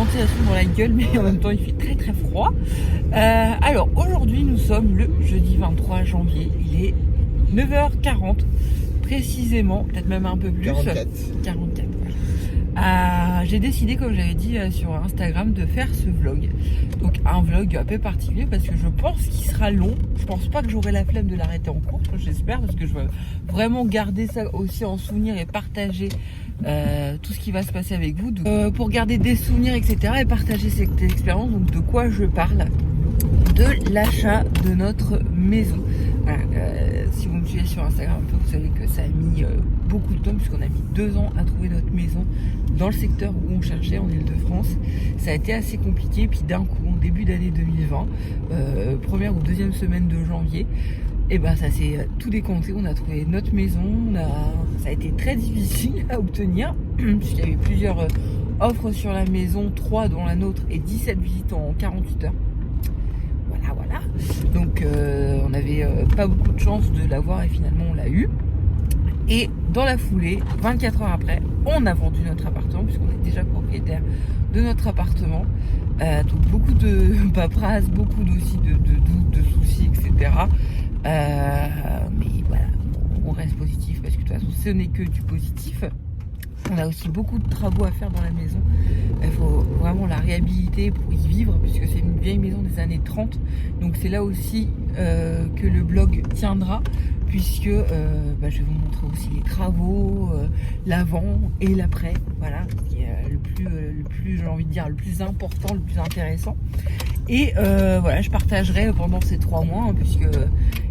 ventilation dans la gueule, mais en même temps il fait très très froid. Alors aujourd'hui nous sommes le jeudi 23 janvier, il est 9h40 précisément, peut-être même un peu plus. 44. 44, voilà. J'ai décidé, comme j'avais dit sur Instagram, de faire ce vlog. Donc un vlog un peu particulier parce que je pense qu'il sera long. Je pense pas que j'aurai la flemme de l'arrêter en cours, j'espère, parce que je veux vraiment garder ça aussi en souvenir et partager tout ce qui va se passer avec vous. Donc, pour garder des souvenirs, etc. et partager cette expérience. Donc de quoi je parle? De l'achat de notre maison. Voilà, si vous me suivez sur Instagram un peu, vous savez que ça a mis beaucoup de temps, puisqu'on a mis 2 ans à trouver notre maison dans le secteur où on cherchait, en Ile-de-France. Ça a été assez compliqué, puis d'un coup, en début d'année 2020, première ou deuxième semaine de janvier, et ben ça s'est tout décompté. On a trouvé notre maison, ça a été très difficile à obtenir, puisqu'il y avait plusieurs offres sur la maison, 3 dont la nôtre, et 17 visites en 48 heures. Voilà. Donc on n'avait pas beaucoup de chance de l'avoir et finalement on l'a eu. Et dans la foulée, 24 heures après, on a vendu notre appartement puisqu'on est déjà propriétaire de notre appartement. Donc beaucoup de paperasse, beaucoup aussi de doutes, de soucis, etc. Mais voilà, on reste positif parce que de toute façon ce n'est que du positif. On a aussi beaucoup de travaux à faire dans la maison. Il faut vraiment la réhabiliter pour y vivre, puisque c'est une vieille maison des années 30. Donc c'est là aussi que le blog tiendra, puisque je vais vous montrer aussi les travaux, l'avant et l'après. Voilà, qui est le plus, j'ai envie de dire, le plus important, le plus intéressant. Et voilà, je partagerai pendant ces 3 mois, hein, puisque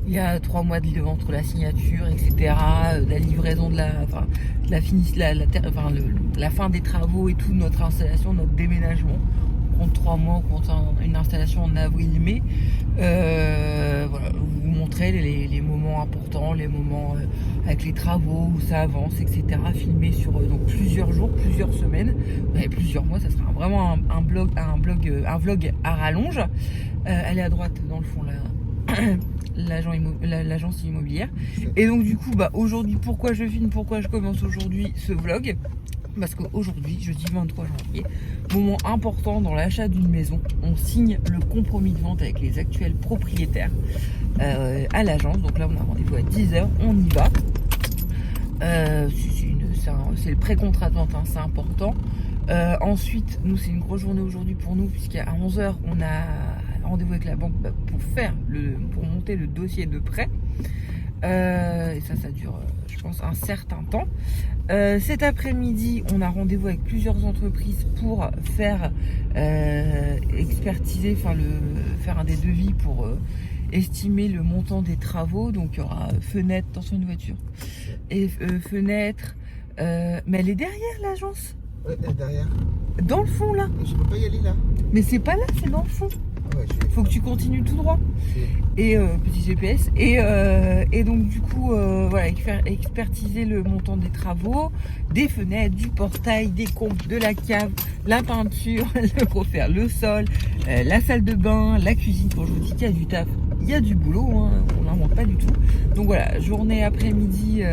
il y a 3 mois entre la signature, etc., la livraison de la fin des travaux et tout, notre installation, notre déménagement. On compte 3 mois, on compte une installation en avril-mai. Voilà, vous montrer les moments importants, les moments avec les travaux, où ça avance, etc. Filmé sur donc plusieurs jours, plusieurs semaines, plusieurs mois. Ça sera vraiment un vlog à rallonge. Elle est à droite dans le fond là. L'agence immobilière. Et donc du coup aujourd'hui, pourquoi je filme, pourquoi je commence aujourd'hui ce vlog? Parce qu'aujourd'hui, jeudi 23 janvier, moment important dans l'achat d'une maison, on signe le compromis de vente avec les actuels propriétaires à l'agence. Donc là on a rendez-vous à 10h, on y va. C'est le pré-contrat de vente, hein, c'est important. Ensuite, nous c'est une grosse journée aujourd'hui pour nous, puisqu'à 11h on a rendez-vous avec la banque pour monter le dossier de prêt. Et ça dure, je pense, un certain temps. Cet après-midi, on a rendez-vous avec plusieurs entreprises pour faire expertiser, faire des devis pour estimer le montant des travaux. Donc il y aura fenêtre, attention une voiture, et fenêtre. Mais elle est derrière l'agence. Ouais, elle est derrière. Dans le fond là. Je peux pas y aller là. Mais c'est pas là, c'est dans le fond. Ouais, faut que tu continues tout droit. Et petit GPS. Et donc du coup, voilà, faire expertiser le montant des travaux, des fenêtres, du portail, des combles, de la cave, la peinture, refaire le sol, la salle de bain, la cuisine. Quand je vous dis qu'il y a du taf, il y a du boulot, hein, on n'invente pas du tout. Donc voilà, journée après-midi,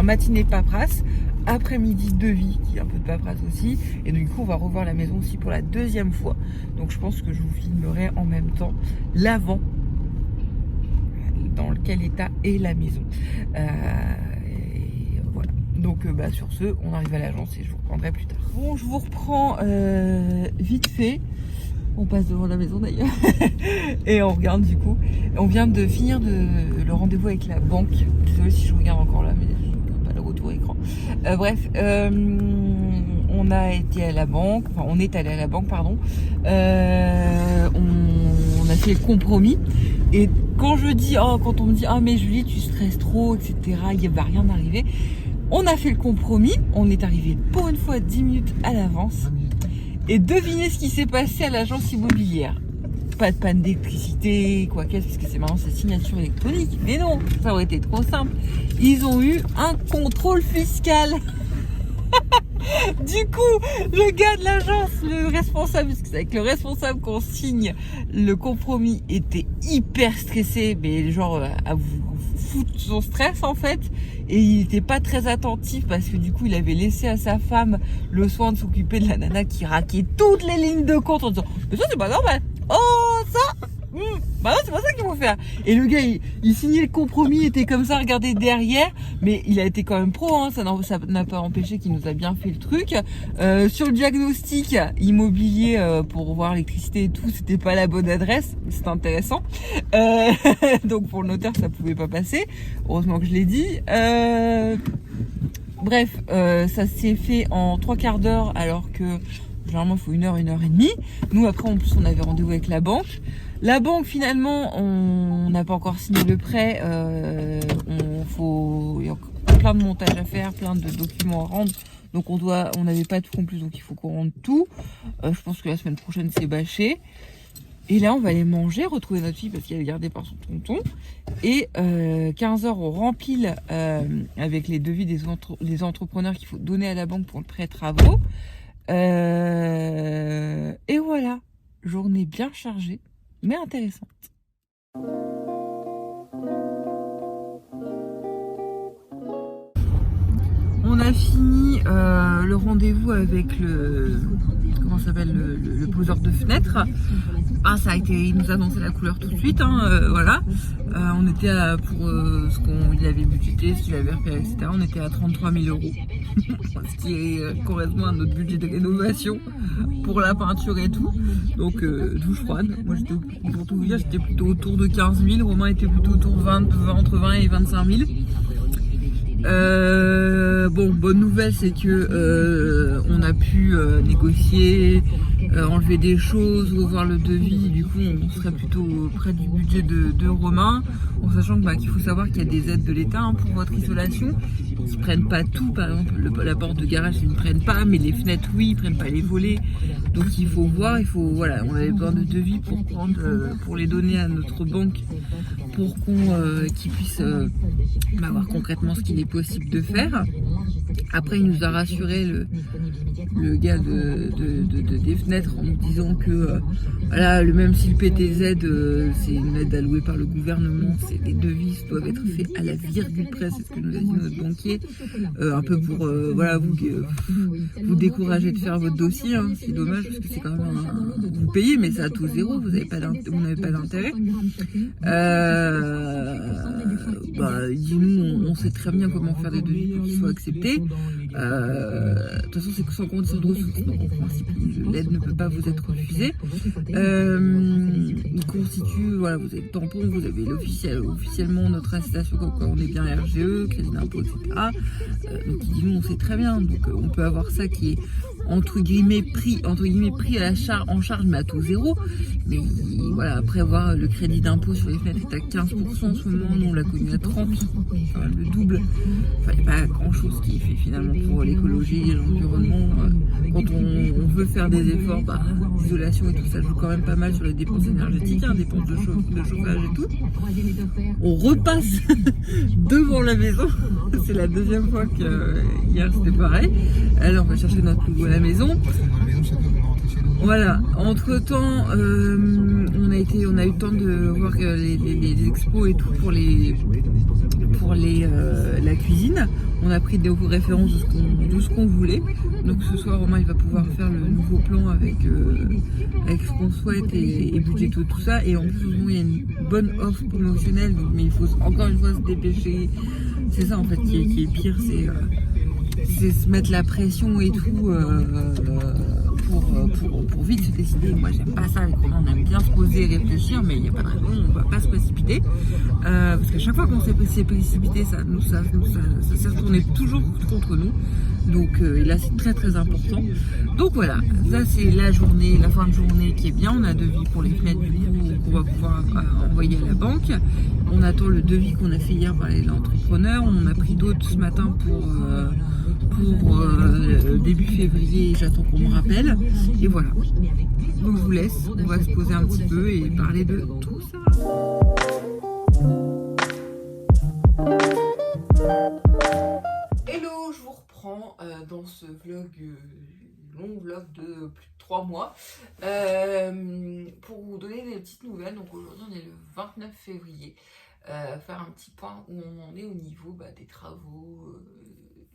matinée paperasse. Après-midi devis, qui est un peu de paperasse aussi, et donc, du coup on va revoir la maison aussi pour la 2e fois. Donc je pense que je vous filmerai en même temps l'avant, dans quel état est la maison. Et voilà. Donc sur ce, on arrive à l'agence et je vous reprendrai plus tard. Bon, je vous reprends vite fait. On passe devant la maison d'ailleurs. Et on regarde du coup. On vient de finir le rendez-vous avec la banque. Désolée si je regarde encore là, mais le retour écran. Bref, on a été à la banque, enfin on est allé à la banque, pardon. On a fait le compromis. Et quand on me dit mais Julie tu stresses trop, etc., il va rien arriver. On a fait le compromis, on est arrivé pour une fois 10 minutes à l'avance. Et devinez ce qui s'est passé à l'agence immobilière. Pas de panne d'électricité, quoi qu'est-ce, parce que c'est maintenant c'est signature électronique. Mais non, ça aurait été trop simple. Ils ont eu un contrôle fiscal. Du coup, le gars de l'agence, le responsable, parce que c'est avec le responsable qu'on signe le compromis, était hyper stressé, mais genre à vous foutre son stress en fait, et il était pas très attentif parce que du coup il avait laissé à sa femme le soin de s'occuper de la nana qui raquait toutes les lignes de compte en disant mais ça c'est pas normal, oh ça bah non, c'est pas ça qu'il faut faire. Et le gars il signait le compromis, il était comme ça, regardez derrière, mais il a été quand même pro, hein, ça n'a pas empêché qu'il nous a bien fait le truc. Sur le diagnostic immobilier pour voir l'électricité et tout, c'était pas la bonne adresse, c'est intéressant. Donc pour le notaire ça pouvait pas passer, heureusement que je l'ai dit. Bref, ça s'est fait en 3/4 d'heure alors que généralement il faut 1 heure, 1 heure et demie. Nous après en plus on avait rendez-vous avec la banque. La banque finalement on n'a pas encore signé le prêt, il y a encore plein de montages à faire, plein de documents à rendre. Donc on n'avait pas tout compris, donc il faut qu'on rende tout. Je pense que la semaine prochaine c'est bâché. Et là on va aller manger, retrouver notre fille parce qu'elle est gardée par son tonton. Et 15h on rempile avec les devis des entrepreneurs qu'il faut donner à la banque pour le prêt travaux. Et voilà, journée bien chargée, mais intéressante. On a fini le rendez-vous avec le poseur de fenêtres. Ah, ça a été, il nous a annoncé la couleur tout de suite, hein, voilà. On était pour ce qu'il avait budgété, ce qu'il avait repéré, etc. On était à 33 000 euros, ce qui correspond à notre budget de rénovation pour la peinture et tout. Donc douche froide. Moi, pour tout vous dire, j'étais plutôt autour de 15 000. Romain était plutôt autour de entre 20 et 25 000. Bon, bonne nouvelle, c'est que on a pu négocier, enlever des choses, revoir le devis. Du coup, on serait plutôt près du budget de Romain, en sachant qu'il faut savoir qu'il y a des aides de l'État pour votre isolation. Ils prennent pas tout, par exemple la porte de garage ils ne prennent pas, mais les fenêtres oui, ils prennent pas les volets. Donc il faut voir, voilà, on avait besoin de devis pour les donner à notre banque pour qu'ils puissent voir concrètement ce qu'il est possible de faire. Après il nous a rassuré le gars des fenêtres en nous disant que voilà, même si le PTZ c'est une aide allouée par le gouvernement, les devis doivent être faits à la virgule près, c'est ce que nous a dit notre banquier, un peu pour voilà, vous décourager de faire votre dossier, hein. C'est dommage parce que c'est quand même vous payez mais c'est à taux zéro, vous n'avez pas d'intérêt. Il dit nous on sait très bien comment faire des devis pour qu'ils soient acceptés. De toute façon c'est que sans condition de ressources, donc en principe l'aide ne peut pas vous être refusée. Il constitue, voilà, vous avez le tampon, vous avez officiellement notre attestation comme quoi on est bien RGE, crédit d'impôt, etc. Donc il dit nous on sait très bien, donc on peut avoir ça qui est entre guillemets pris en charge mais à taux zéro. Mais voilà, après voir le crédit d'impôt sur les fenêtres est à 15% en ce moment, nous on l'a connu à 30%, enfin, le double. Enfin, il n'y a pas grand chose qui est fait finalement pour l'écologie et l'environnement. Quand on veut faire des efforts d'isolation et tout ça joue quand même pas mal sur les dépenses énergétiques, dépenses de chauffage et tout. On repasse devant la maison, c'est la deuxième fois que hier c'était pareil. Alors on va chercher notre logo à la maison. Voilà, entre temps on a eu le temps de voir les expos et tout pour la cuisine. On a pris des références de ce qu'on voulait. Donc ce soir Romain il va pouvoir faire le nouveau plan avec ce qu'on souhaite et budgéter tout ça. Et en plus il y a une bonne offre promotionnelle, mais il faut encore une fois se dépêcher. C'est ça en fait qui est pire, c'est se mettre la pression et tout pour vite se décider. Moi j'aime pas ça avec Romain, on aime bien se poser et réfléchir, mais il n'y a pas de raison, on va pas se précipiter parce qu'à chaque fois qu'on s'est précipité ça s'est retourné toujours contre nous. Donc là c'est très très important. Donc voilà, ça c'est la fin de journée qui est bien. On a devis pour les fenêtres du coup qu'on va pouvoir envoyer à la banque. On attend le devis qu'on a fait hier par l'entrepreneur. On en a pris d'autres ce matin pour début février. J'attends qu'on me rappelle. Et voilà. Donc je vous laisse. On va se poser un petit peu et parler de tout ça. Hello, je vous reprends dans ce long vlog de plus de 3 mois pour vous donner des petites nouvelles. Donc aujourd'hui on est le 29 février. faire un petit point où on en est au niveau des travaux.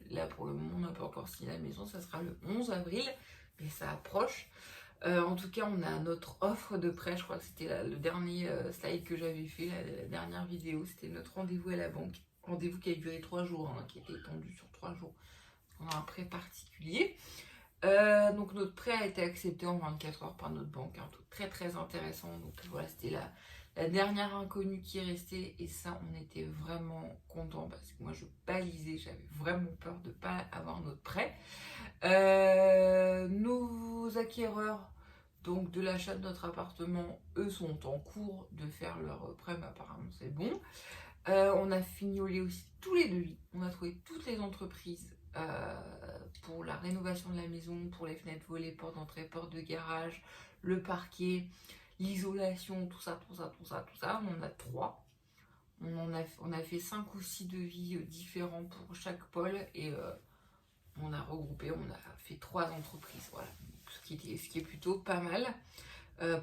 Là pour le moment on n'a pas encore signé la maison, ça sera le 11 avril, mais ça approche. En tout cas on a notre offre de prêt, je crois que c'était le dernier slide que j'avais fait, la dernière vidéo, c'était notre rendez-vous à la banque. Rendez-vous qui a duré 3 jours, hein, qui était étendu sur 3 jours. On a un prêt particulier. Donc notre prêt a été accepté en 24 heures par notre banque, un truc très très intéressant. Donc voilà, c'était la dernière inconnue qui est restée et ça on était vraiment content parce que moi je balisais, j'avais vraiment peur de ne pas avoir notre prêt. Nos acquéreurs donc de l'achat de notre appartement, eux sont en cours de faire leur prêt, mais apparemment c'est bon. On a fignolé aussi tous les devis, on a trouvé toutes les entreprises pour la rénovation de la maison, pour les fenêtres volées, portes d'entrée, portes de garage, le parquet, l'isolation, tout ça. On en a 3. On a fait 5 ou 6 devis différents pour chaque pôle et on a regroupé, on a fait 3 entreprises, voilà, ce qui est plutôt pas mal.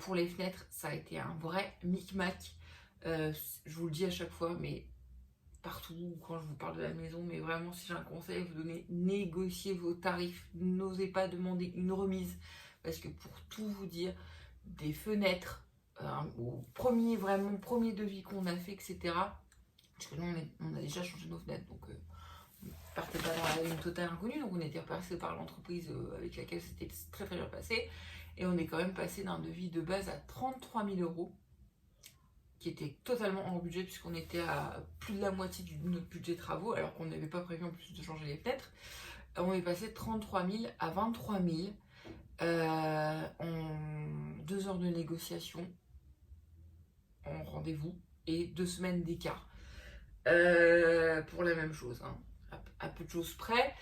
Pour les fenêtres, ça a été un vrai micmac. Je vous le dis à chaque fois, mais partout quand je vous parle de la maison, mais vraiment si j'ai un conseil à vous donner, négociez vos tarifs, n'osez pas demander une remise, parce que pour tout vous dire, des fenêtres, au premier devis qu'on a fait, etc. Parce que nous on a déjà changé nos fenêtres, donc on partait pas dans une totale inconnue, donc on était repassé par l'entreprise avec laquelle c'était très très bien passé, et on est quand même passé d'un devis de base à 33 000 € qui était totalement hors budget puisqu'on était à plus de la moitié de notre budget travaux alors qu'on n'avait pas prévu en plus de changer les fenêtres. On est passé de 33 000 à 23 000 en 2 heures de négociation en rendez-vous et 2 semaines d'écart pour la même chose, hein, à peu de choses près.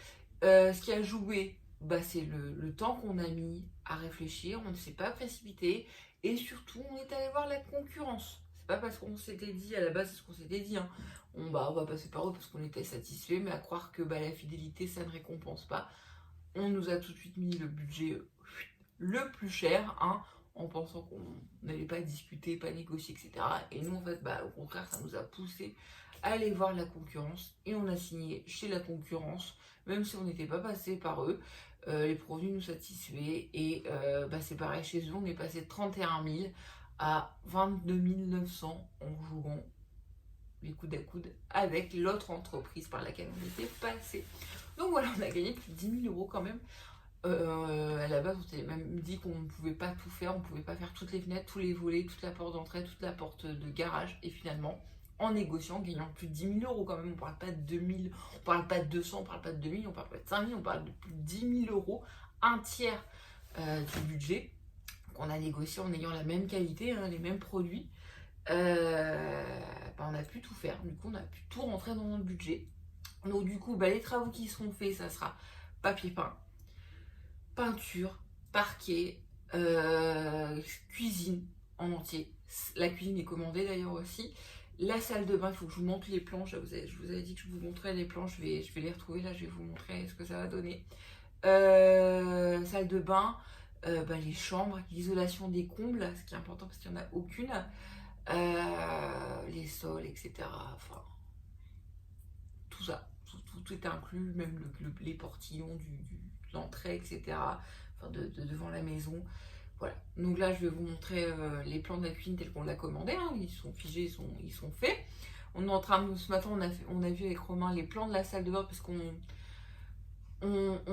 Ce qui a joué, c'est le temps qu'on a mis à réfléchir, on ne s'est pas précipité et surtout on est allé voir la concurrence. C'est pas parce qu'on s'était dit, à la base c'est ce qu'on s'était dit, hein, on va passer par eux parce qu'on était satisfait, mais à croire que la fidélité ça ne récompense pas. On nous a tout de suite mis le budget le plus cher, hein, en pensant qu'on n'allait pas discuter, pas négocier, etc. Et nous en fait, au contraire, ça nous a poussé à aller voir la concurrence et on a signé chez la concurrence, même si on n'était pas passé par eux. Les produits nous satisfaisaient et c'est pareil chez eux, on est passé de 31 000 à 22 900 en jouant les coudes à coude avec l'autre entreprise par laquelle on était passé. Donc voilà, on a gagné plus de 10 000 € quand même. À la base, on s'était même dit qu'on ne pouvait pas tout faire, on ne pouvait pas faire toutes les fenêtres, tous les volets, toute la porte d'entrée, toute la porte de garage. Et finalement, en négociant, gagnant plus de 10 000 € quand même, on ne parle pas de 2 000, on ne parle pas de 200, on ne parle pas de 2 000, on ne parle pas de 5 000, on parle de plus de 10 000 €, un tiers du budget qu'on a négocié en ayant la même qualité, hein, les mêmes produits. On a pu tout faire, du coup on a pu tout rentrer dans notre budget. Donc du coup les travaux qui seront faits, ça sera papier peint, peinture, parquet, cuisine en entier. La cuisine est commandée d'ailleurs aussi. La salle de bain, il faut que je vous montre les plans. Je vous avais dit que je vous montrais les plans, je vais les retrouver là, je vais vous montrer ce que ça va donner. Salle de bain, les chambres, l'isolation des combles, ce qui est important parce qu'il n'y en a aucune. Les sols, etc. Enfin, tout ça, tout est inclus, même les portillons de l'entrée, etc. Enfin, devant la maison. Voilà. Donc là, je vais vous montrer les plans de la cuisine tels qu'on l'a commandé. Hein. Ils sont figés, ils sont faits. On est en train de, ce matin, on a vu avec Romain les plans de la salle de bain parce qu'on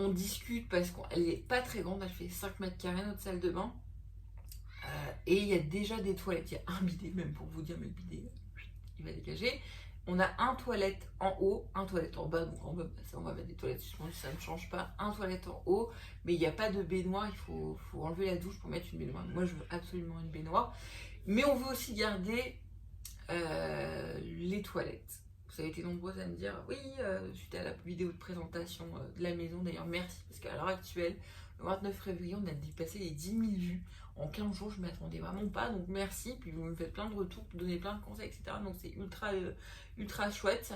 discute parce qu'elle n'est pas très grande. Elle fait 5 mètres carrés notre salle de bain. Et il y a déjà des toilettes, il y a un bidet même pour vous dire, mais le bidet il va dégager. On a un toilette en haut, un toilette en bas, donc en bas on va mettre des toilettes suspendues, ça ne change pas, un toilette en haut, mais il n'y a pas de baignoire, il faut enlever la douche pour mettre une baignoire. Moi je veux absolument une baignoire, mais on veut aussi garder les toilettes. Vous avez été nombreuses à me dire oui, suite à la vidéo de présentation de la maison, d'ailleurs merci, parce qu'à l'heure actuelle, le 29 février, on a dépassé les 10 000 vues. En 15 jours, je ne m'attendais vraiment pas, donc merci. Puis vous me faites plein de retours, vous donnez plein de conseils, etc. Donc c'est ultra chouette.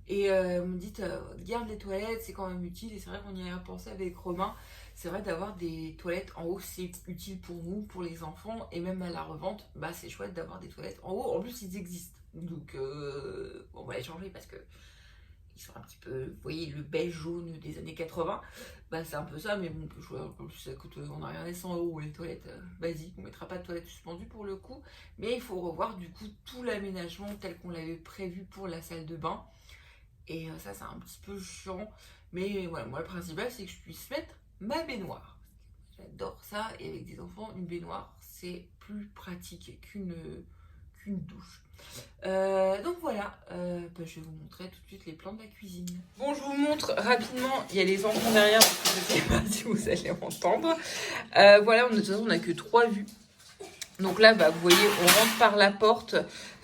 Et vous me dites, garde les toilettes, c'est quand même utile. Et c'est vrai qu'on y a pensé avec Romain. c'est vrai d'avoir des toilettes en haut, c'est utile pour nous, pour les enfants, et même à la revente, bah c'est chouette d'avoir des toilettes en haut. En plus, ils existent, donc on va les changer parce que ils sont un petit peu, vous voyez, le beige jaune des années 80, bah c'est un peu ça, mais bon, en plus ça coûte, on a regardé 100 € les toilettes basiques, on mettra pas de toilettes suspendues pour le coup, mais il faut revoir du coup tout l'aménagement tel qu'on l'avait prévu pour la salle de bain, et ça c'est un petit peu chiant, mais voilà, moi le principal c'est que je puisse mettre ma baignoire. J'adore ça, et avec des enfants, une baignoire c'est plus pratique qu'une douche. Donc voilà, je vais vous montrer tout de suite les plans de la cuisine. Bon, je vous montre rapidement, il y a les enfants derrière, parce que je ne sais pas si vous allez entendre. Voilà, de toute façon, on n'a que 3 vues. Donc là, bah, vous voyez, on rentre par la porte,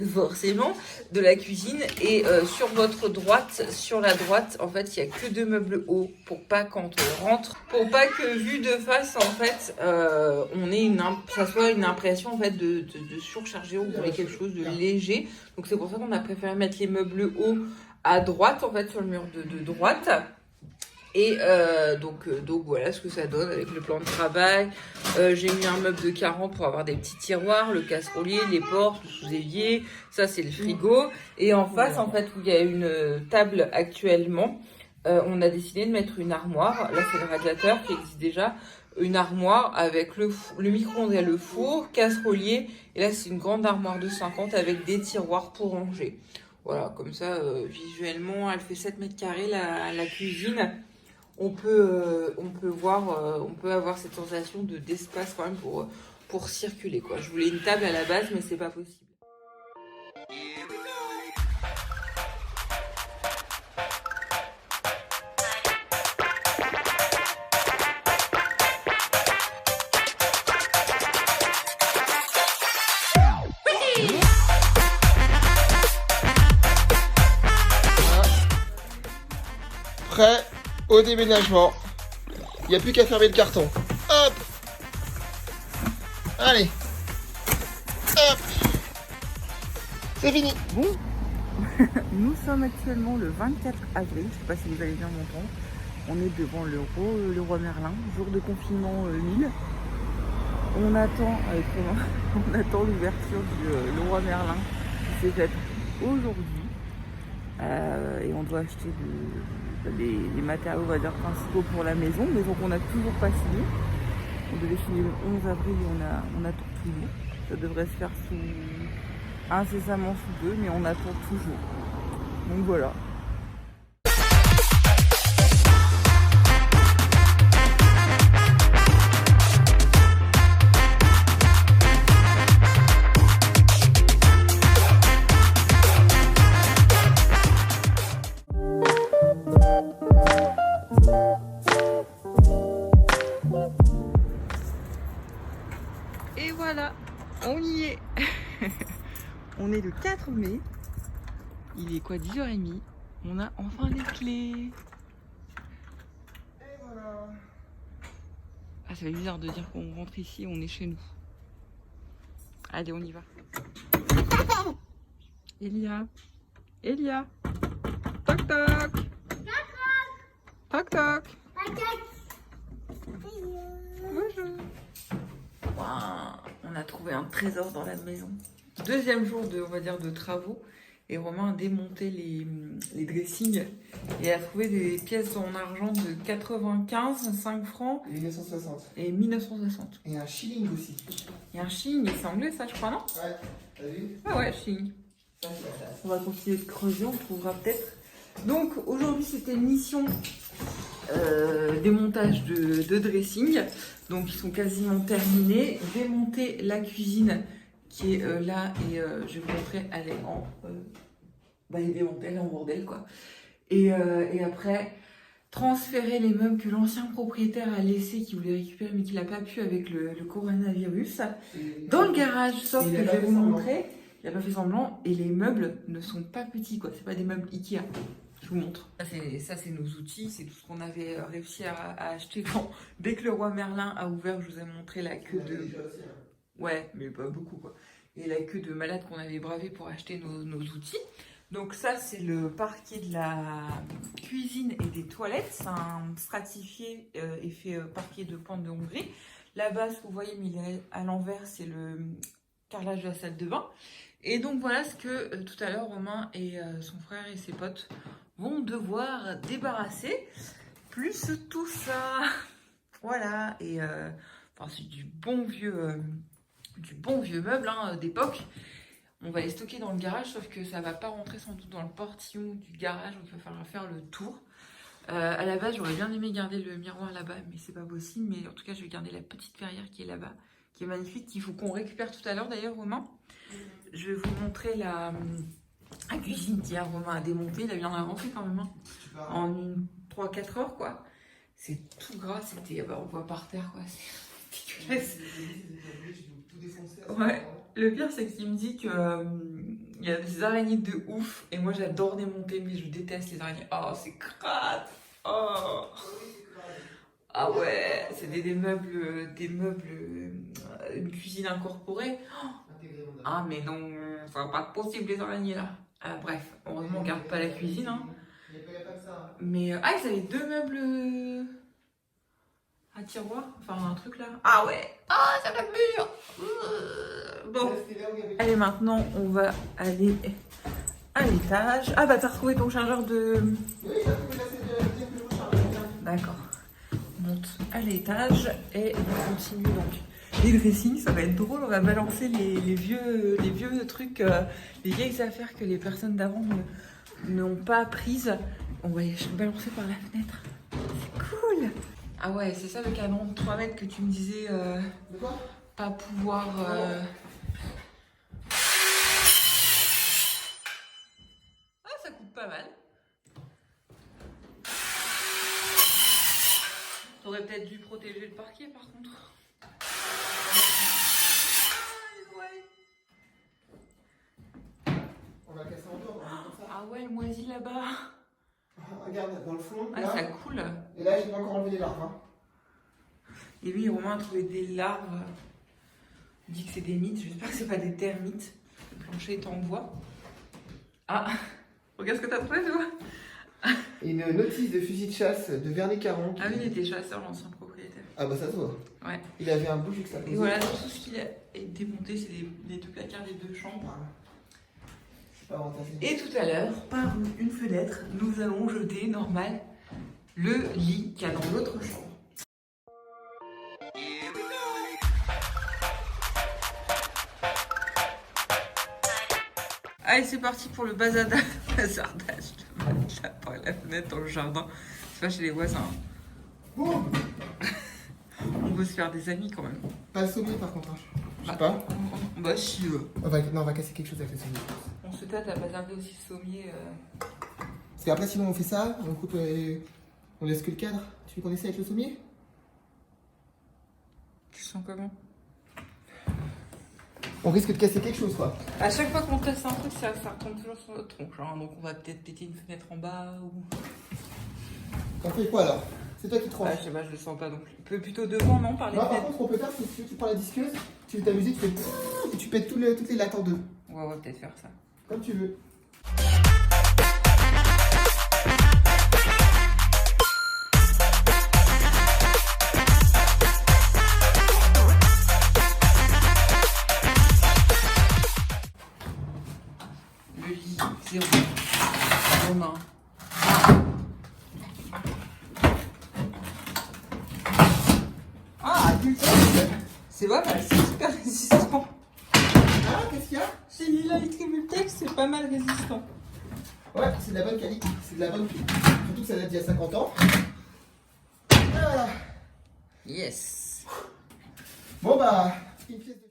forcément, de la cuisine. Et sur votre droite, sur la droite, en fait, il n'y a que 2 meubles hauts. Pour pas, quand on rentre, pour pas que vu de face, en fait, on ait ça soit une impression, en fait, de surcharger. On voulait quelque chose de léger. Donc c'est pour ça qu'on a préféré mettre les meubles hauts à droite, en fait, sur le mur de droite. Et donc voilà ce que ça donne avec le plan de travail. J'ai mis un meuble de 40 pour avoir des petits tiroirs, le casserolier, les portes, le sous-évier. Ça, c'est le frigo. Et en face, en fait, où il y a une table actuellement, on a décidé de mettre une armoire. Là, c'est le radiateur qui existe déjà. Une armoire avec le micro-ondes et le four, casserolier. Et là, c'est une grande armoire de 50 avec des tiroirs pour ranger. Voilà, comme ça, visuellement, elle fait 7 mètres carrés la cuisine. On peut avoir cette sensation d'espace quand même pour circuler, quoi. Je voulais une table à la base, mais c'est pas possible. Prêt au déménagement. Il n'y a plus qu'à fermer le carton. Hop. Allez. Hop. C'est fini. Bon, nous sommes actuellement le 24 avril. Je ne sais pas si vous allez bien m'entendre. On est devant le Roi Merlin, jour de confinement 1000. On attend l'ouverture du Roi Merlin qui s'est faite aujourd'hui. Et on doit acheter les matériaux, on va dire, principaux pour la maison qu'on n'a toujours pas signé. On devait signer le 11 avril et on attend toujours. Ça devrait se faire incessamment sous peu, mais on attend toujours. Donc voilà. Et voilà, on y est. On est le 4 mai. Il est quoi, 10h30. On a enfin les clés. Et voilà. Ah, ça fait bizarre de dire qu'on rentre ici, on est chez nous. Allez, on y va. Elia. Elia. Toc toc. Toc toc. Bonjour. Wow, on a trouvé un trésor dans la maison. Deuxième jour de travaux, et Romain a démonté les dressings et a trouvé des pièces en argent de 95, 5 francs Et 1960. et 1960. Et un shilling aussi. Il y a un shilling, c'est anglais ça je crois, non? Ouais, t'as vu? Ah ouais, shilling. On va continuer de creuser, on trouvera peut-être. Donc aujourd'hui c'était une mission démontage de dressing. Donc ils sont quasiment terminés. Démonter la cuisine qui est là et je vais vous montrer, elle est en elle est démontée, elle est en bordel quoi. Et après transférer les meubles que l'ancien propriétaire a laissé, qui voulait récupérer mais qu'il n'a pas pu avec le coronavirus, dans le garage, sauf que je vais vous montrer, il n'a pas fait semblant, et les meubles ne sont pas petits quoi, c'est pas des meubles Ikea. Je vous montre. Ça, c'est nos outils, c'est tout ce qu'on avait réussi à acheter dès que le Roi Merlin a ouvert. Je vous ai montré la queue de... Ouais, mais pas beaucoup quoi. Et la queue de malade qu'on avait bravé pour acheter nos outils. Donc ça, c'est le parquet de la cuisine et des toilettes. C'est un stratifié et fait parquet de pente de Hongrie. Là-bas, ce que vous voyez, mais il est à l'envers, c'est le carrelage de la salle de bain. Et donc voilà ce que tout à l'heure, Romain et son frère et ses potes vont devoir débarrasser. Plus tout ça. Voilà. Et enfin, c'est du bon vieux meuble hein, d'époque. On va les stocker dans le garage, sauf que ça va pas rentrer sans doute dans le portillon du garage, donc il va falloir faire le tour. À la base, j'aurais bien aimé garder le miroir là-bas, mais c'est pas possible. Mais en tout cas, je vais garder la petite verrière qui est là-bas, qui est magnifique, qu'il faut qu'on récupère tout à l'heure d'ailleurs, Romain. Je vais vous montrer la cuisine qu'hier Romain a démontée. Il a bien avancé quand même, hein, en 3-4 heures, quoi. C'est tout gras, c'était, on voit par terre, quoi. C'est dégueulasse. Ouais. Le pire, c'est qu'il me dit qu'il y a des araignées de ouf. Et moi, j'adore démonter, mais je déteste les araignées. Oh, c'est crade. Oh. Ah ouais, c'est des meubles, une cuisine incorporée. Ah, mais non, ça va pas être possible, les araignées, là. Bref, heureusement, on garde pas la cuisine. Hein. Mais, ils avaient 2 meubles... à tiroir, enfin un truc là. Ah ouais, ah ça va mûr. Bon, allez maintenant on va aller à l'étage. Ah bah t'as retrouvé ton chargeur de... Oui, j'ai retrouvé la D'accord. On monte à l'étage et on continue donc les dressings. Ça va être drôle, on va balancer les vieux trucs, les vieilles affaires que les personnes d'avant n'ont pas prises. On va les balancer par la fenêtre. C'est cool. Ah ouais, c'est ça le canon de 3 mètres que tu me disais pas pouvoir... Ah, ça coûte pas mal. T'aurais peut-être dû protéger le parquet par contre. On va casser en deux, on va comme ça. Ah ouais, le moisi là-bas. Regarde, dans le fond. Ah, là, ça coule. Et là, j'ai pas encore enlevé les larves. Hein. Et oui, Romain a trouvé des larves. Il dit que c'est des mythes. J'espère que c'est pas des termites. Le plancher est en bois. Ah, regarde ce que t'as trouvé, toi. Une notice de fusil de chasse de Vernet 40. Ah oui, il était chasseur, l'ancien propriétaire. Ah bah ça se voit. Ouais. Il avait un bouge que ça. Et voilà, tout ce qui a été monté, c'est les 2 placards des 2 chambres. Et tout à l'heure, par une fenêtre, nous allons jeter, normal, le lit qu'il y a dans l'autre chambre. Allez, c'est parti pour le bazardage de mettre là par la fenêtre dans le jardin. C'est pas chez les voisins. Boum. On veut se faire des amis quand même. Pas le sommier par contre. Hein. Je sais pas. Bah si. On va casser quelque chose avec le sommier. On se tâte à bazarder aussi le sommier. Parce qu'après, sinon, on fait ça, on coupe, on laisse que le cadre. Tu veux qu'on essaie avec le sommier? Tu sens comment? On risque de casser quelque chose, quoi. À chaque fois qu'on casse un truc, ça retombe toujours sur notre tronche. Hein. Donc on va peut-être péter une fenêtre en bas ou... On fait quoi alors? C'est toi qui te ranges. Je sais pas, je le sens pas donc. Plutôt devant, non, par les Par fenêtres. contre, ce qu'on peut faire, c'est que si tu prends la disqueuse, tu veux t'amuser, tu fais et tu pètes toutes les lattes en deux. Ouais, on va peut-être faire ça. Comme tu veux. Le lit, 0. Romain. Ah, adulte. C'est pas mal, c'est super résistant. Ah, qu'est-ce qu'il y a? J'ai mis la Multex, c'est pas mal résistant. Ouais, c'est de la bonne qualité, c'est de la bonne qualité. Surtout que ça date d'il y a 50 ans. Voilà. Yes. Bon bah, une pièce de...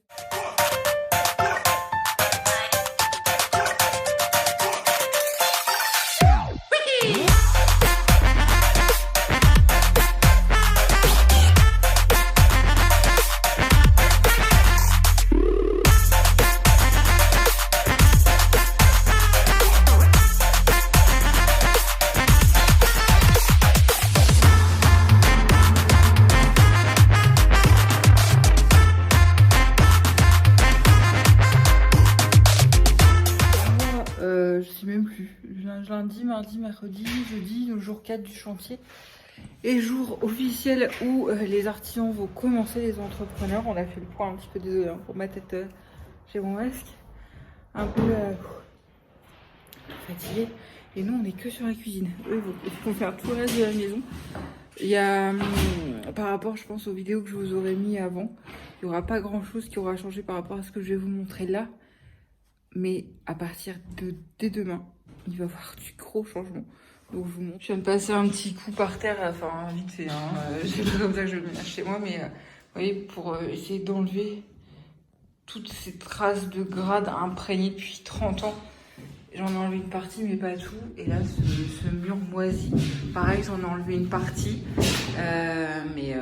sais même plus. Lundi, mardi, mercredi, jeudi, le jour 4 du chantier. Et jour officiel où les artisans vont commencer, les entrepreneurs. On a fait le point un petit peu, désolé hein, pour ma tête, j'ai mon masque. Un peu fatigué. Et nous, on est que sur la cuisine. Eux, ils vont faire tout le reste de la maison. Il y a, par rapport, je pense, aux vidéos que je vous aurais mis avant, il n'y aura pas grand-chose qui aura changé par rapport à ce que je vais vous montrer là. Mais à partir de dès demain, il va y avoir du gros changement. Donc je vous montre. Je viens de passer un petit coup par terre, enfin vite fait. Hein. C'est pas comme ça que je le ménage chez moi, mais vous voyez, pour essayer d'enlever toutes ces traces de grade imprégnées depuis 30 ans. J'en ai enlevé une partie, mais pas tout. Et là, ce mur moisi, pareil, j'en ai enlevé une partie. Mais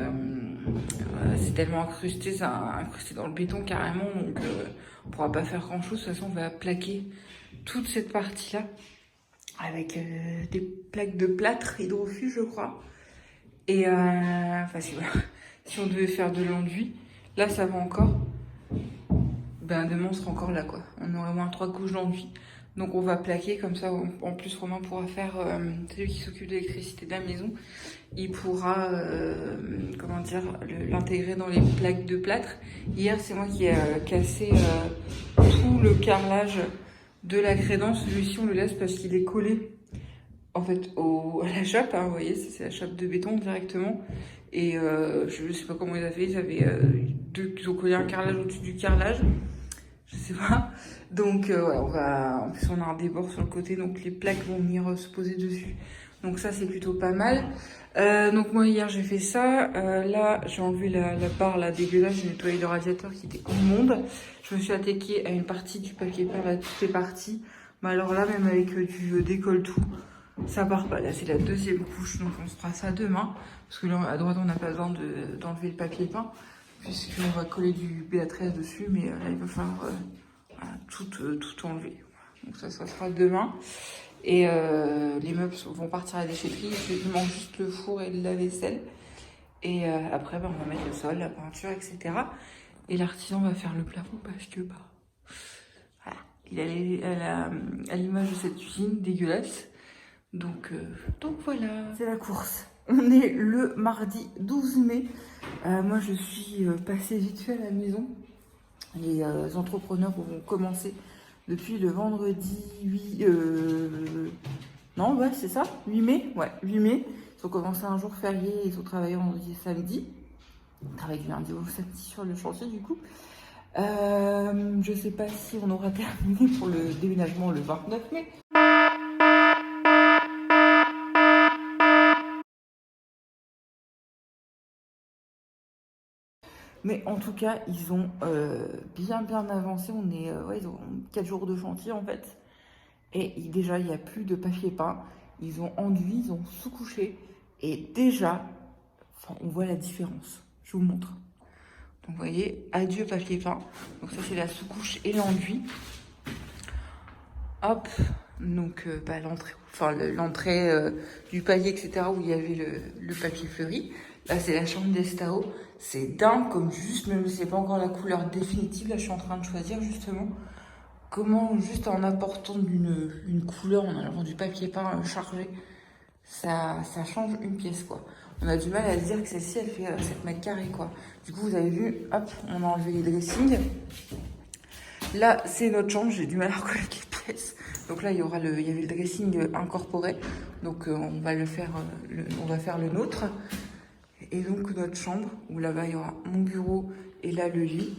c'est tellement incrusté, ça a incrusté dans le béton carrément. Donc, on pourra pas faire grand-chose. De toute façon, on va plaquer toute cette partie-là avec des plaques de plâtre hydrofuge, je crois. Et enfin, si on devait faire de l'enduit, là, ça va encore. Ben, demain, on sera encore là, quoi. On aurait au moins 3 couches d'enduit. Donc on va plaquer comme ça. En plus, Romain pourra faire, c'est lui qui s'occupe de l'électricité de la maison, il pourra, comment dire, l'intégrer dans les plaques de plâtre. Hier, c'est moi qui ai cassé tout le carrelage de la crédence. Celui-ci, on le laisse parce qu'il est collé en fait à la chape. Hein, vous voyez, c'est la chape de béton directement. Et je sais pas comment ils avaient fait. Ils avaient ils ont collé un carrelage au-dessus du carrelage. Je sais pas. Donc ouais, en plus on a un débord sur le côté, donc les plaques vont venir se poser dessus. Donc ça c'est plutôt pas mal. Donc moi hier j'ai fait ça. Là j'ai enlevé la barre là dégueulasse, j'ai nettoyé le radiateur qui était immonde. Je me suis attaquée à une partie du papier peint, là tout est parti. Mais alors là même avec du décolle tout, ça part pas. Là c'est la deuxième couche, donc on se fera ça demain. Parce que là à droite on n'a pas besoin d'enlever le papier peint, puisqu'on va coller du BA13 dessus, mais là il va falloir tout enlever. Donc ça sera demain. Et les meubles vont partir à la déchetterie. Il manque juste le four et le lave-vaisselle. Et après, on va mettre le sol, la peinture, etc. Et l'artisan va faire le plafond parce que, voilà, il est à l'image de cette cuisine dégueulasse. Donc voilà. C'est la course. On est le mardi 12 mai. Moi, je suis passée vite fait à la maison. Les entrepreneurs vont commencer depuis le vendredi 8... Non, ouais, c'est ça, 8 mai. Ouais, 8 mai. Ils ont commencé un jour férié, ils ont travaillé vendredi et samedi. Ils travaillent du lundi au samedi sur le chantier, du coup. Je sais pas si on aura terminé pour le déménagement le 29 mai. Mais en tout cas, ils ont bien avancé. On est, ils ont 4 jours de chantier en fait. Et déjà, il n'y a plus de papier peint. Ils ont enduit, ils ont sous-couché. Et déjà, on voit la différence. Je vous montre. Donc vous voyez, adieu papier peint. Donc ça, c'est la sous-couche et l'enduit. Hop. Donc l'entrée du palier, etc. où il y avait le papier fleuri. Là, c'est la chambre d'Estao. C'est dingue comme juste, même si c'est pas encore la couleur définitive. Là, je suis en train de choisir justement comment, juste en apportant une couleur, en enlevant du papier peint chargé, ça change une pièce, quoi. On a du mal à se dire que celle-ci, elle fait 7 mètres carrés, quoi. Du coup, vous avez vu, hop, on a enlevé les dressings. Là, c'est notre chambre. J'ai du mal à reconnaître les pièces. Donc là, il y avait le dressing incorporé. Donc, on va faire le nôtre. Et donc notre chambre, où là-bas il y aura mon bureau et là le lit.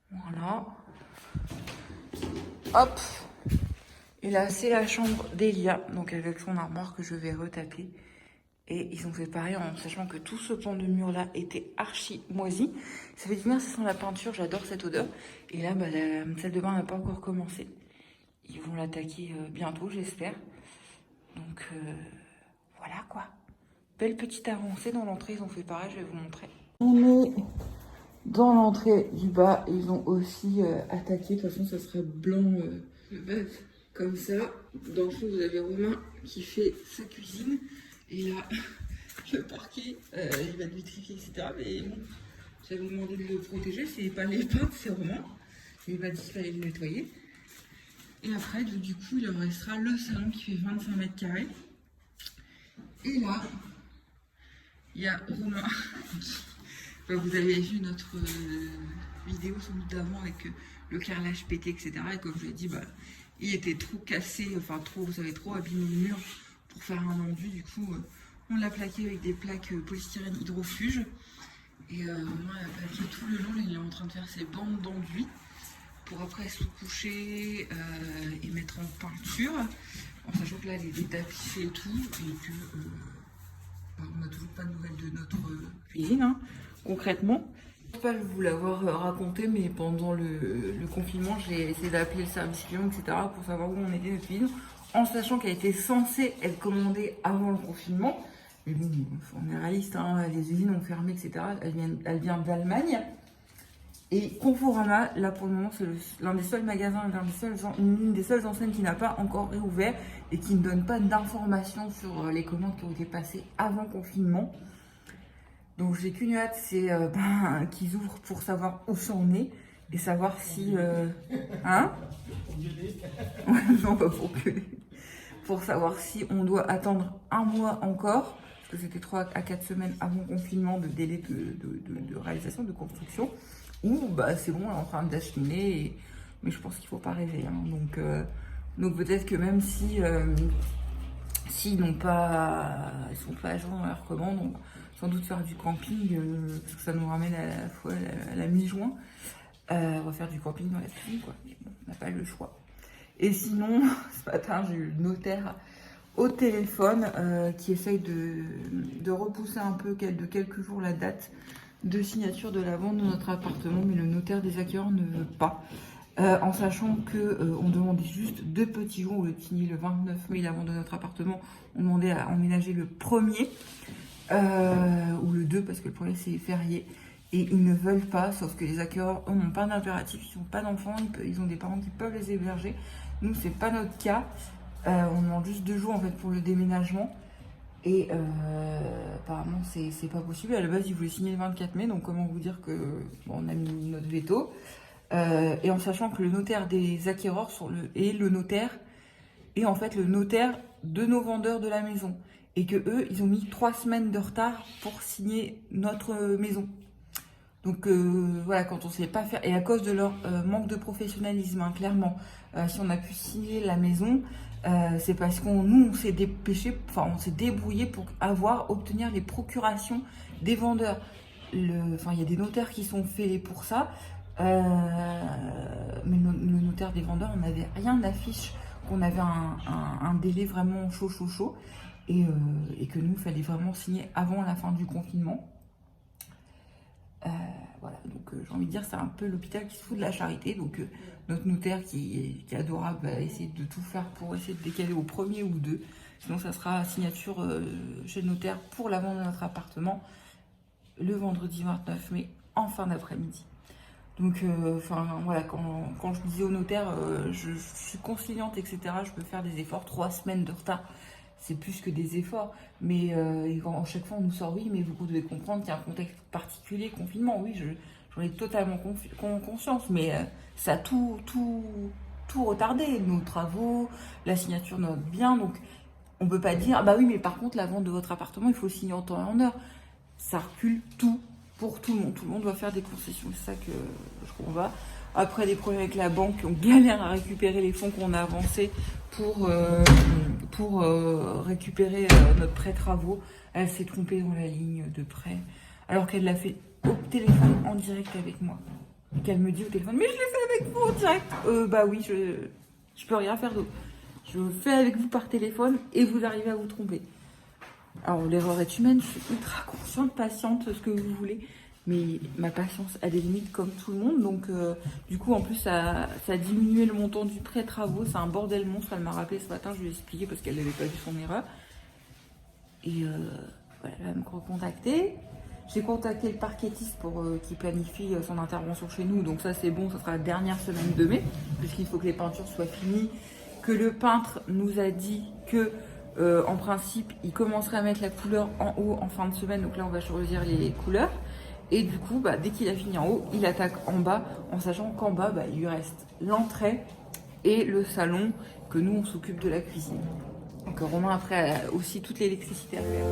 Voilà. Hop. Et là c'est la chambre d'Elia, donc avec son armoire que je vais retaper. Et ils ont fait pareil en sachant que tout ce pan de mur là était archi moisi. Ça fait du bien, ça sent la peinture, j'adore cette odeur. Et là, la salle de bain n'a pas encore commencé. Ils vont l'attaquer bientôt, j'espère. Donc voilà quoi. Belle petite avancée dans l'entrée, ils ont fait pareil, je vais vous montrer. On est dans l'entrée du bas, ils ont aussi attaqué, de toute façon ça sera blanc de base, comme ça. Dans le fond, vous avez Romain qui fait sa cuisine, et là, le parquet, il va être vitrifié, etc. Mais bon, j'avais demandé de le protéger, c'est pas les peintres, c'est Romain. Il m'a dit qu'il fallait le nettoyer. Et après, du coup, il leur restera le salon qui fait 25 mètres carrés. Et là, il y a Romain. Vous avez vu notre vidéo sans doute d'avant avec le carrelage pété, etc. Et comme je l'ai dit, il était trop cassé, enfin trop, vous savez, trop abîmé le mur pour faire un enduit. Du coup, on l'a plaqué avec des plaques polystyrène hydrofuge. Et Romain a plaqué tout le long. Là, il est en train de faire ses bandes d'enduit pour après sous-coucher et mettre en peinture. En sachant que là, elle est tapissée et tout. Et que on n'a toujours pas de nouvelles de notre cuisine, hein, concrètement. Je ne sais pas vous l'avoir raconté, mais pendant le confinement, j'ai essayé d'appeler le service client, etc. pour savoir où on était notre cuisine, en sachant qu'elle était censée être commandée avant le confinement. Mais bon, on est réaliste, hein, les usines ont fermé, etc. Elle vient d'Allemagne. Et Conforama, là pour le moment, c'est l'un des seuls magasins, une des seules enseignes qui n'a pas encore réouvert et qui ne donne pas d'informations sur les commandes qui ont été passées avant confinement. Donc j'ai qu'une hâte, c'est qu'ils ouvrent pour savoir où ça en est et savoir si... hein. Non, pas pour gueuler. Pour savoir si on doit attendre un mois encore, parce que c'était 3 à 4 semaines avant confinement de délai de réalisation, de construction, ou c'est bon, on est en train d'acheminer, mais je pense qu'il ne faut pas rêver. Hein. Donc peut-être que même si s'ils sont pas à jour dans leur commande, on va sans doute faire du camping, parce que ça nous ramène à la mi-juin. On va faire du camping dans la cuisine, quoi. Mais bon, on n'a pas le choix. Et sinon, ce matin, j'ai eu le notaire au téléphone qui essaye de repousser un peu de quelques jours la date de signature de la vente de notre appartement, mais le notaire des acquéreurs ne veut pas. En sachant qu'on demandait juste 2 petits jours, au lieu de signer le 29 mai la vente de notre appartement, on demandait à emménager le 1er ou le 2 parce que le 1er c'est férié. Et ils ne veulent pas, sauf que les acquéreurs n'ont pas d'impératif, ils n'ont pas d'enfants, ils ont des parents qui peuvent les héberger. Nous, c'est pas notre cas. On demande juste 2 jours en fait pour le déménagement. Et apparemment, c'est pas possible. À la base, ils voulaient signer le 24 mai, donc comment vous dire que on a mis notre veto. Et en sachant que le notaire des acquéreurs est le notaire, et en fait le notaire de nos vendeurs de la maison. Et que eux, ils ont mis 3 semaines de retard pour signer notre maison. Donc voilà, quand on ne sait pas faire, et à cause de leur manque de professionnalisme, hein, clairement, si on a pu signer la maison, c'est parce on s'est dépêché, on s'est débrouillé pour obtenir les procurations des vendeurs. Il y a des notaires qui sont faits pour ça, mais le notaire des vendeurs, on n'avait rien d'affiche, qu'on avait un délai vraiment chaud, et que nous, il fallait vraiment signer avant la fin du confinement. Voilà, donc j'ai envie de dire, c'est un peu l'hôpital qui se fout de la charité. Donc notre notaire qui est adorable va essayer de tout faire pour essayer de décaler au 1er ou 2. Sinon, ça sera signature chez le notaire pour la vente de notre appartement le vendredi 29 mai en fin d'après-midi. Donc voilà, quand je disais au notaire, je suis conciliante, etc., je peux faire des efforts, 3 semaines de retard. C'est plus que des efforts, mais à chaque fois on nous sort, oui, mais vous devez comprendre qu'il y a un contexte particulier, confinement, oui, j'en ai totalement conscience, mais ça a tout retardé, nos travaux, la signature de notre bien, donc on peut pas dire, oui, mais par contre la vente de votre appartement, il faut signer en temps et en heure. Ça recule tout pour tout le monde doit faire des concessions, c'est ça que je comprends. Après des problèmes avec la banque, on galère à récupérer les fonds qu'on a avancés pour récupérer notre prêt travaux. Elle s'est trompée dans la ligne de prêt, alors qu'elle l'a fait au téléphone en direct avec moi. Et qu'elle me dit au téléphone, mais je l'ai fait avec vous en direct. Oui, je peux rien faire d'autre. Je le fais avec vous par téléphone et vous arrivez à vous tromper. Alors l'erreur est humaine, je suis ultra consciente, patiente, ce que vous voulez. Mais ma patience a des limites comme tout le monde, donc du coup en plus ça a diminué le montant du prêt travaux, c'est un bordel monstre, elle m'a rappelé ce matin, je lui ai expliqué parce qu'elle n'avait pas vu son erreur. Et voilà, elle va me recontacter. J'ai contacté le parquetiste pour qu'il planifie son intervention chez nous, donc ça c'est bon, ça sera la dernière semaine de mai, puisqu'il faut que les peintures soient finies, que le peintre nous a dit que en principe il commencerait à mettre la couleur en haut en fin de semaine, donc là on va choisir les couleurs. Et du coup, dès qu'il a fini en haut, il attaque en bas, en sachant qu'en bas, il lui reste l'entrée et le salon, que nous on s'occupe de la cuisine. Donc Romain après a aussi toute l'électricité à faire.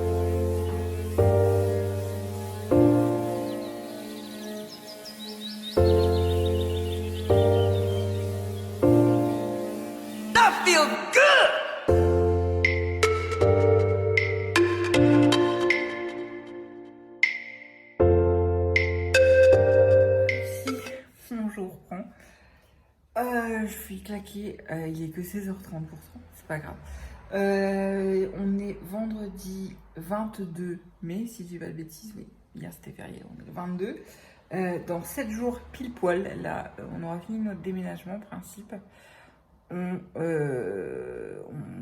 Je suis claquée, il est que 16h30 c'est pas grave. On est vendredi 22 mai, si je dis pas de bêtises, oui, hier c'était férié, on est le 22. Dans 7 jours pile poil, là, on aura fini notre déménagement en principe. On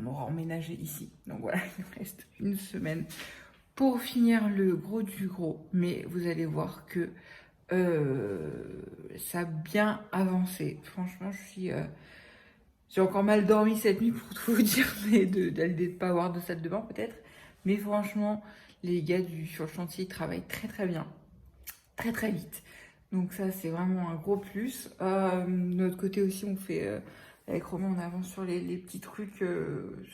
aura emménagé ici. Donc voilà, il nous reste une semaine pour finir le gros du gros. Mais vous allez voir que ça a bien avancé. Franchement, j'ai encore mal dormi cette nuit pour tout vous dire, mais de pas avoir de salle de bain peut-être. Mais franchement, les gars sur le chantier ils travaillent très très bien, très très vite. Donc ça, c'est vraiment un gros plus. De notre côté aussi, on fait avec Romain, on avance sur les petits trucs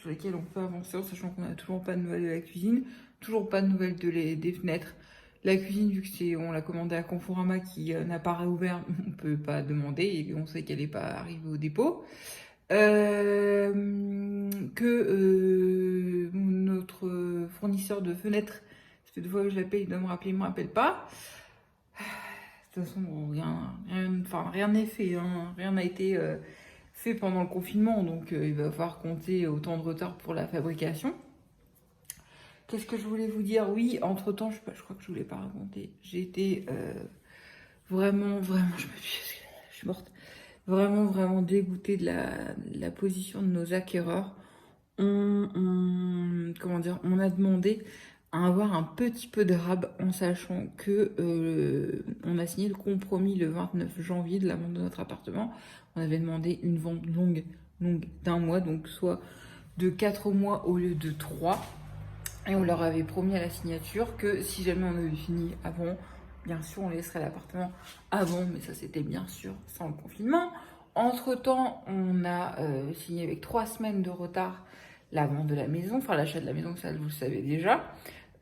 sur lesquels on peut avancer, en sachant qu'on n'a toujours pas de nouvelles de la cuisine, toujours pas de nouvelles des fenêtres. La cuisine, vu que on l'a commandé à Conforama qui n'a pas réouvert, on ne peut pas demander et on sait qu'elle n'est pas arrivée au dépôt. Notre fournisseur de fenêtres, parce que 2 fois que je l'appelle, il doit me rappeler, il ne me rappelle pas. De toute façon, rien n'est fait, hein. Rien n'a été fait pendant le confinement, donc il va falloir compter autant de retard pour la fabrication. Qu'est-ce que je voulais vous dire? Oui, entre-temps, je crois que je ne vous l'ai pas raconté. J'ai été vraiment, je suis morte. Vraiment dégoûtée de la position de nos acquéreurs. On a demandé à avoir un petit peu de rab en sachant que on a signé le compromis le 29 janvier de la vente de notre appartement. On avait demandé une vente longue d'1 mois, donc soit de 4 mois au lieu de 3. Et on leur avait promis à la signature que si jamais on avait fini avant, bien sûr on laisserait l'appartement avant, mais ça c'était bien sûr sans le confinement. Entre-temps, on a signé avec 3 semaines de retard la vente de la maison, enfin l'achat de la maison, ça vous le savez déjà.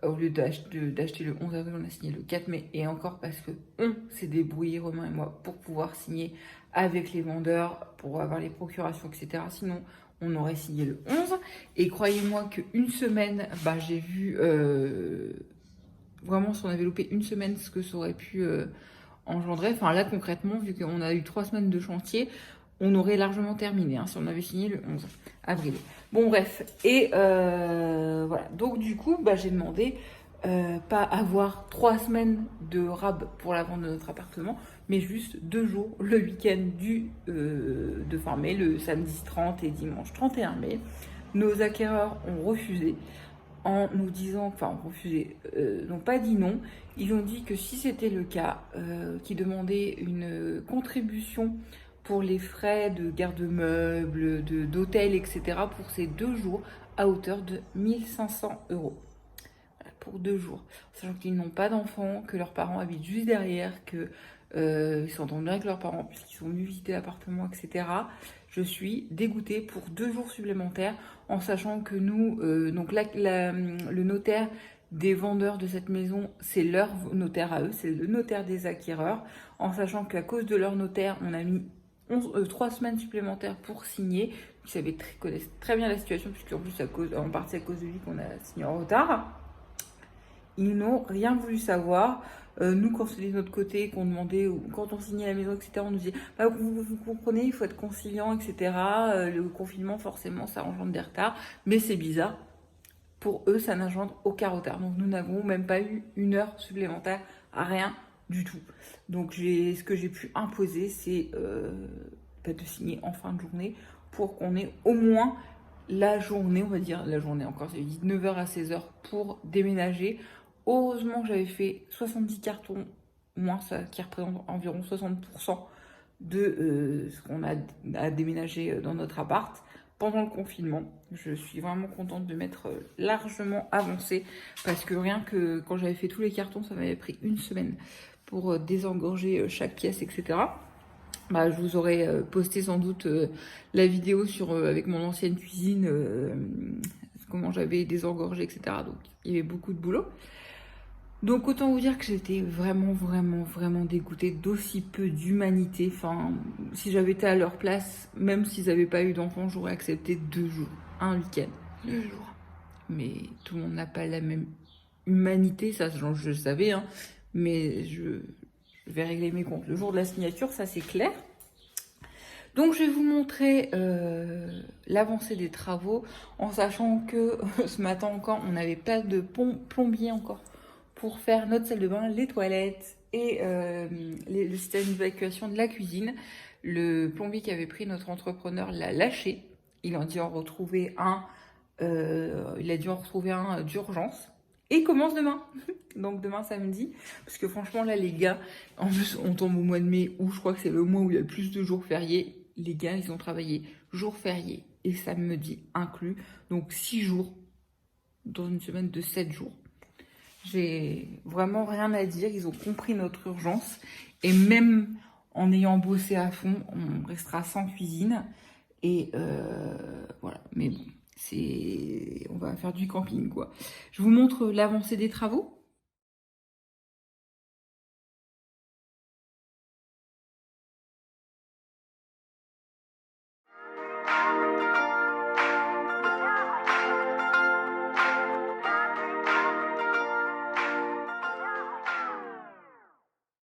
Au lieu d'acheter le 11 avril, on a signé le 4 mai. Et encore parce que on s'est débrouillé, Romain et moi, pour pouvoir signer avec les vendeurs, pour avoir les procurations, etc. Sinon, on aurait signé le 11. Et croyez-moi qu'une semaine, j'ai vu vraiment si on avait loupé une semaine, ce que ça aurait pu engendrer. Enfin là, concrètement, vu qu'on a eu 3 semaines de chantier, on aurait largement terminé si on avait signé le 11 avril. Bon bref, et voilà. Donc du coup, j'ai demandé pas avoir 3 semaines de rab pour la vente de notre appartement, mais juste 2 jours, le week-end de fin mai, le samedi 30 et dimanche 31 mai. Nos acquéreurs ont refusé en nous disant, n'ont pas dit non. Ils ont dit que si c'était le cas, qu'ils demandaient une contribution pour les frais de garde-meubles, d'hôtel, etc. pour ces 2 jours à hauteur de 1 500 €. Voilà, pour 2 jours. Sachant qu'ils n'ont pas d'enfants, que leurs parents habitent juste derrière, qu'ils s'entendent bien avec leurs parents puisqu'ils sont venus visiter l'appartement, etc. Je suis dégoûtée pour 2 jours supplémentaires en sachant que nous, le notaire des vendeurs de cette maison, c'est leur notaire à eux, c'est le notaire des acquéreurs, en sachant qu'à cause de leur notaire, on a mis 3 semaines supplémentaires pour signer. Ils connaissent très bien la situation, puisqu'en plus, en partie à cause de lui qu'on a signé en retard. Ils n'ont rien voulu savoir. Nous, quand c'était de notre côté, qu'on demandait, quand on signait la maison, etc., on nous disait vous comprenez, il faut être conciliant, etc. Le confinement, forcément, ça engendre des retards. Mais c'est bizarre. Pour eux, ça n'engendre aucun retard. Donc, nous n'avons même pas eu 1 heure supplémentaire, rien du tout. Donc, ce que j'ai pu imposer, c'est de signer en fin de journée pour qu'on ait au moins la journée, on va dire la journée encore, c'est 9h à 16h pour déménager. Heureusement, j'avais fait 70 cartons, moins ça, qui représente environ 60% de ce qu'on a déménagé dans notre appart pendant le confinement. Je suis vraiment contente de m'être largement avancée parce que rien que quand j'avais fait tous les cartons, ça m'avait pris 1 semaine pour désengorger chaque pièce, etc. Bah, je vous aurais posté sans doute la vidéo avec mon ancienne cuisine, comment j'avais désengorgé, etc. Donc il y avait beaucoup de boulot. Donc autant vous dire que j'étais vraiment dégoûtée d'aussi peu d'humanité. Enfin, si j'avais été à leur place, même s'ils n'avaient pas eu d'enfants, j'aurais accepté 2 jours, un week-end, 2 jours. Mais tout le monde n'a pas la même humanité, ça je le savais, hein. Mais je vais régler mes comptes le jour de la signature, ça c'est clair. Donc je vais vous montrer l'avancée des travaux, en sachant que ce matin encore, on n'avait pas de plombier encore pour faire notre salle de bain, les toilettes et le système d'évacuation de la cuisine. Le plombier qui avait pris notre entrepreneur l'a lâché. Il a dû en retrouver un d'urgence. Et il commence demain. Donc demain samedi. Parce que franchement là les gars, en plus on tombe au mois de mai où je crois que c'est le mois où il y a le plus de jours fériés. Les gars ils ont travaillé jours fériés et samedi inclus. Donc 6 jours dans une semaine de 7 jours. J'ai vraiment rien à dire, ils ont compris notre urgence et même en ayant bossé à fond, on restera sans cuisine et voilà. Mais bon, on va faire du camping quoi. Je vous montre l'avancée des travaux.